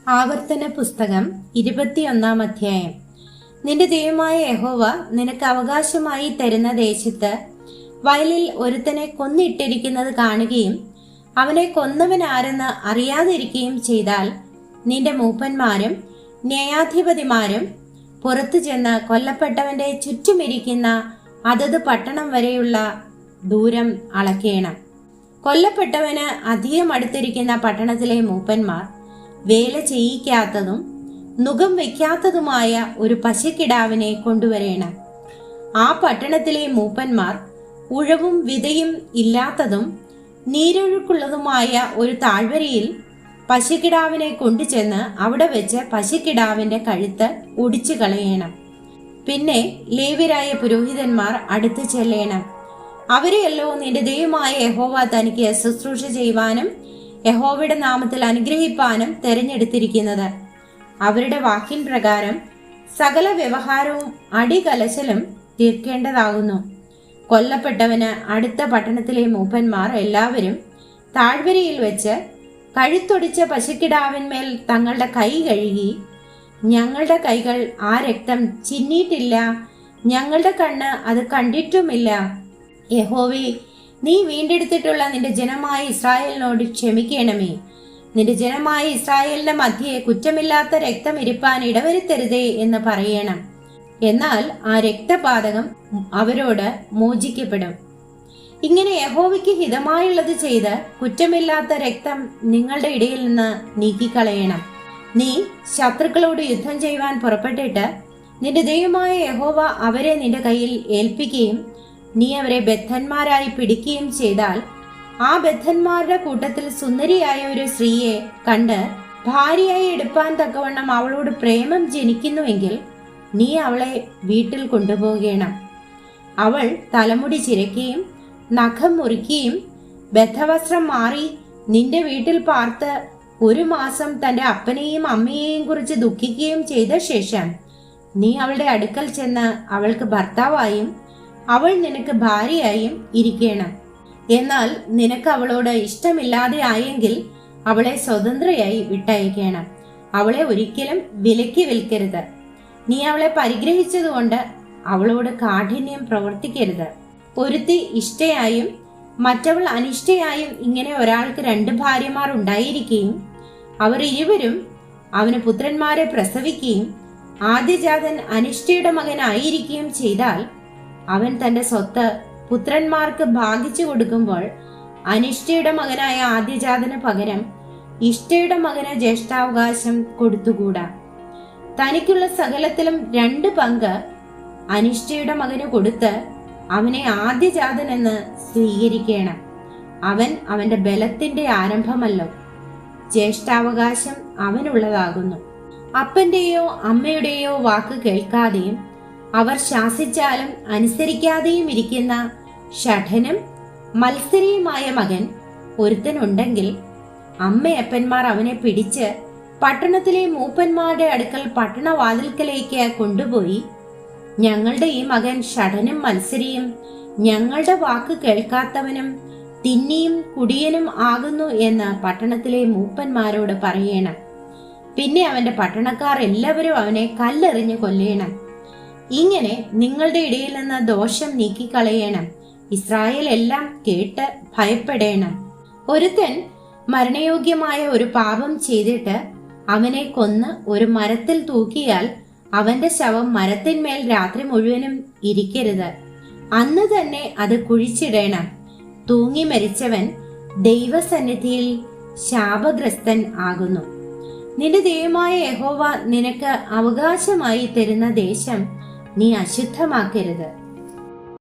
ആവർത്തന പുസ്തകം 21 അധ്യായം. നിന്റെ ദൈവമായ യഹോവ നിനക്ക് അവകാശമായി തരുന്ന ദേശത്ത് വയലിൽ ഒരുത്തനെ കൊന്നിട്ടിരിക്കുന്നത് കാണുകയും അവനെ കൊന്നവൻ ആരെന്ന് അറിയാതിരിക്കുകയും ചെയ്താൽ നിന്റെ മൂപ്പന്മാരും ന്യായാധിപതിമാരും പുറത്തു ചെന്ന് കൊല്ലപ്പെട്ടവന്റെ ചുറ്റുമിരിക്കുന്ന അതത് പട്ടണം വരെയുള്ള ദൂരം അളക്കേണം. കൊല്ലപ്പെട്ടവന് അധികം അടുത്തിരിക്കുന്ന പട്ടണത്തിലെ മൂപ്പന്മാർ വേല ചെയ്യിക്കാത്തതും നുകം വയ്ക്കാത്തതുമായ ഒരു പശുക്കിടാവിനെ കൊണ്ടുവരേണം. ആ പട്ടണത്തിലെ മൂപ്പന്മാർ ഉഴവും വിതയും ഇല്ലാത്തതും നീരൊഴുക്കുള്ളതുമായ ഒരു താഴ്വരയിൽ പശുക്കിടാവിനെ കൊണ്ടുചെന്ന് അവിടെ വെച്ച് പശുക്കിടാവിന്റെ കഴുത്ത് ഒടിച്ചു കളയണം. പിന്നെ ലേവ്യരായ പുരോഹിതന്മാർ അടുത്തു ചെല്ലണം. അവരെയല്ലോ നിന്റെ ദൈവമായ യഹോവ തനിക്ക് ശുശ്രൂഷ ചെയ്യുവാനും യഹോവയുടെ നാമത്തിൽ അനുഗ്രഹിപ്പാനും തെരഞ്ഞെടുത്തിരിക്കുന്നത്. അവരുടെ വാക്കിൻ പ്രകാരം സകല വ്യവഹാരവും അടികലശലും തീർക്കേണ്ടതാകുന്നു. കൊല്ലപ്പെട്ടവന് അടുത്ത പട്ടണത്തിലെ മൂപ്പന്മാർ എല്ലാവരും താഴ്വരയിൽ വെച്ച് കഴുത്തൊടിച്ച പശുക്കിടാവിന്മേൽ തങ്ങളുടെ കൈ കഴുകി, ഞങ്ങളുടെ കൈകൾ ആ രക്തം ചിന്നിയിട്ടില്ല, ഞങ്ങളുടെ കണ്ണ് അത് കണ്ടിട്ടുമില്ല. യഹോവേ, നീ വീണ്ടെടുത്തിട്ടുള്ള നിന്റെ ജനമായ ഇസ്രായേലിനോട് ക്ഷമിക്കണമേ. നിന്റെ ജനമായ ഇസ്രായേലിന്റെ മധ്യേ കുറ്റമില്ലാത്ത രക്തം ഇരിപ്പാൻ ഇടവരുത്തരുതേ എന്ന് പറയണം. എന്നാൽ ആ രക്തപാതകം അവരോട് മോചിക്കപ്പെടും. ഇങ്ങനെ യഹോവയ്ക്ക് ഹിതമായുള്ളത് ചെയ്ത് കുറ്റമില്ലാത്ത രക്തം നിങ്ങളുടെ ഇടയിൽ നിന്ന് നീക്കിക്കളയണം. നീ ശത്രുക്കളോട് യുദ്ധം ചെയ്യുവാൻ പുറപ്പെട്ടിട്ട് നിന്റെ ദൈവമായ യഹോവ അവരെ നിന്റെ കയ്യിൽ ഏൽപ്പിക്കുകയും നീ അവരെ ബദ്ധന്മാരായി പിടിക്കുകയും ചെയ്താൽ, ആ ബദ്ധന്മാരുടെ കൂട്ടത്തിൽ സുന്ദരിയായ ഒരു സ്ത്രീയെ കണ്ട് ഭാര്യയായി എടുപ്പാൻ തക്കവണ്ണം അവളോട് പ്രേമം ജനിക്കുന്നുവെങ്കിൽ നീ അവളെ വീട്ടിൽ കൊണ്ടുപോകണം. അവൾ തലമുടി ചിരക്കുകയും നഖം മുറിക്കുകയും ബദ്ധവസ്ത്രം മാറി നിന്റെ വീട്ടിൽ പാർത്ത് 1 മാസം തന്റെ അപ്പനെയും അമ്മയെയും കുറിച്ച് ദുഃഖിക്കുകയും ചെയ്ത ശേഷം നീ അവളുടെ അടുക്കൽ ചെന്ന് അവൾക്ക് ഭർത്താവായും അവൾ നിനക്ക് ഭാര്യയായും ഇരിക്കണം. എന്നാൽ നിനക്ക് അവളോട് ഇഷ്ടമില്ലാതെ ആയെങ്കിൽ അവളെ സ്വതന്ത്രയായി വിട്ടയക്കണം. അവളെ ഒരിക്കലും വിലയ്ക്ക് വിൽക്കരുത്. നീ അവളെ പരിഗ്രഹിച്ചതുകൊണ്ട് അവളോട് കാഠിന്യം പ്രവർത്തിക്കരുത്. ഒരുത്തി ഇഷ്ടയായും മറ്റവൾ അനിഷ്ടയായും ഇങ്ങനെ ഒരാൾക്ക് 2 ഭാര്യമാർ ഉണ്ടായിരിക്കുകയും അവർ ഇരുവരും അവന് പുത്രന്മാരെ പ്രസവിക്കുകയും ആദ്യജാതൻ അനിഷ്ടയുടെ മകനായിരിക്കുകയും ചെയ്താൽ, അവൻ തന്റെ സ്വത്ത് പുത്രന്മാർക്ക് ഭാഗിച്ചു കൊടുക്കുമ്പോൾ അനിഷ്ടയുടെ മകനായ ആദ്യജാതന് പകരം ഇഷ്ടയുടെ മകന് ജ്യേഷ്ഠാവകാശം കൊടുത്തുകൂടാ. തനിക്കുള്ള സകലത്തിലും 2 പങ്ക് അനിഷ്ടയുടെ മകന് കൊടുത്ത് അവനെ ആദ്യജാതൻ എന്ന് സ്വീകരിക്കണം. അവൻ അവന്റെ ബലത്തിന്റെ ആരംഭമല്ലോ. ജ്യേഷ്ഠാവകാശം അവനുള്ളതാകുന്നു. അപ്പന്റെയോ അമ്മയുടെയോ വാക്ക് കേൾക്കാതെയും അവർ ശാസിച്ചാലും അനുസരിക്കാതെയും ഇരിക്കുന്ന ഷഠനും മത്സരിയുമായ മകൻ ഒരുത്തനുണ്ടെങ്കിൽ അമ്മയപ്പന്മാർ അവനെ പിടിച്ച് പട്ടണത്തിലെ മൂപ്പന്മാരുടെ അടുക്കൽ പട്ടണവാതിൽക്കലേക്ക് കൊണ്ടുപോയി, ഞങ്ങളുടെ ഈ മകൻ ഷഠനും മത്സരിയും ഞങ്ങളുടെ വാക്ക് കേൾക്കാത്തവനും തിന്നിയും കുടിയനും ആകുന്നു എന്ന് പട്ടണത്തിലെ മൂപ്പന്മാരോട് പറയണം. പിന്നെ അവന്റെ പട്ടണക്കാർ എല്ലാവരും അവനെ കല്ലെറിഞ്ഞ് കൊല്ലണം. ഇങ്ങനെ നിങ്ങളുടെ ഇടയിൽ നിന്ന് ദോഷം നീക്കിക്കളയണം. ഇസ്രായേൽ എല്ലാം കേട്ട് ഭയപ്പെടേണം. ഒരുത്തൻ മരണയോഗ്യമായ ഒരു പാപം ചെയ്തിട്ട് അവനെ കൊന്ന് ഒരു മരത്തിൽ തൂക്കിയാൽ അവന്റെ ശവം മരത്തിന്മേൽ രാത്രി മുഴുവനും ഇരിക്കരുത്. അന്ന് തന്നെ അത് കുഴിച്ചിടണം. തൂങ്ങി മരിച്ചവൻ ദൈവസന്നിധിയിൽ ശാപഗ്രസ്തൻ ആകുന്നു. നിന്റെ ദൈവമായ യഹോവ നിനക്ക് അവകാശമായി തരുന്ന ദേശം നീ അശുദ്ധമാക്കരുത്.